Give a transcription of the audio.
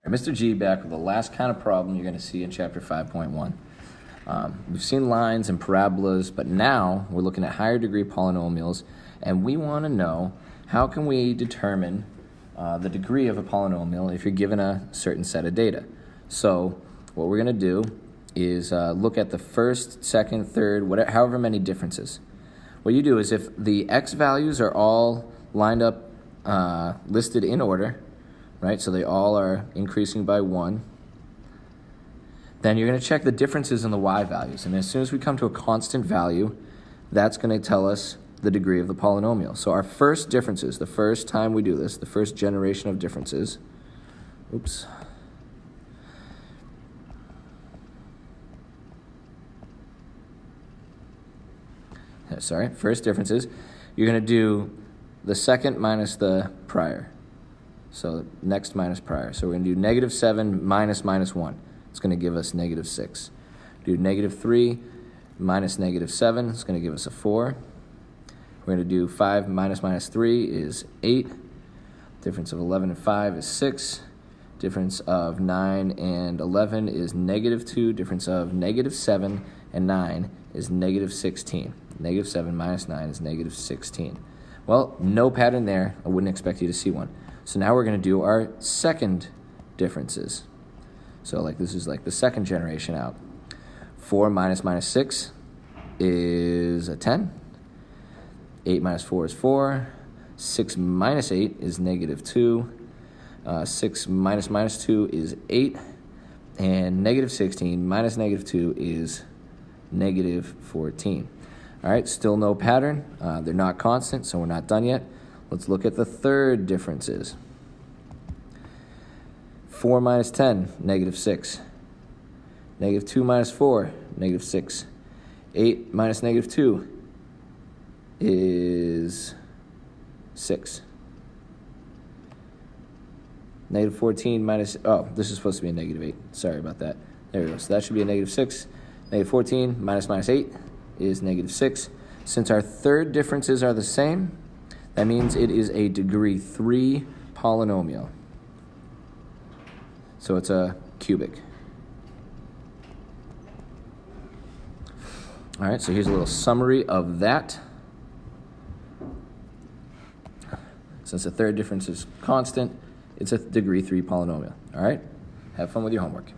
Mr. G back with the last kind of problem you're going to see in chapter 5.1. We've seen lines and parabolas, but now we're looking at higher degree polynomials, and we want to know how can we determine the degree of a polynomial if you're given a certain set of data. So what we're going to do is look at the first, second, third, whatever, however many differences. What you do is if the x values are all lined up, listed in order, right, so they all are increasing by 1, then you're going to check the differences in the y values. And as soon as we come to a constant value, that's going to tell us the degree of the polynomial. So our first differences, the first time we do this, the first generation of differences, first differences, you're going to do the second minus the prior. So next minus prior. So we're going to do negative 7 minus minus 1. It's going to give us negative 6. Do negative 3 minus negative 7. It's going to give us a 4. We're going to do 5 minus minus 3 is 8. Difference of 11 and 5 is 6. Difference of 9 and 11 is negative 2. Difference of negative 7 and 9 is negative 16. Negative 7 minus 9 is negative 16. Well, no pattern there. I wouldn't expect you to see one. So now we're going to do our second differences. So like this is like the second generation out. 4 minus minus 6 is a 10. 8 minus 4 is 4. 6 minus 8 is negative 2. 6 minus minus 2 is 8. And negative 16 minus negative 2 is negative 14. All right, still no pattern. They're not constant, so we're not done yet. Let's look at the third differences. 4 minus 10, negative 6. Negative 2 minus 4, negative 6. 8 minus negative 2 is 6. Negative 14 minus, this is supposed to be a negative 8. Sorry about that. There we go. So that should be a negative 6. Negative 14 minus minus 8 is negative 6. Since our third differences are the same, that means it is a degree 3 polynomial. So it's a cubic. All right, so here's a little summary of that. Since the third difference is constant, it's a degree 3 polynomial. All right, have fun with your homework.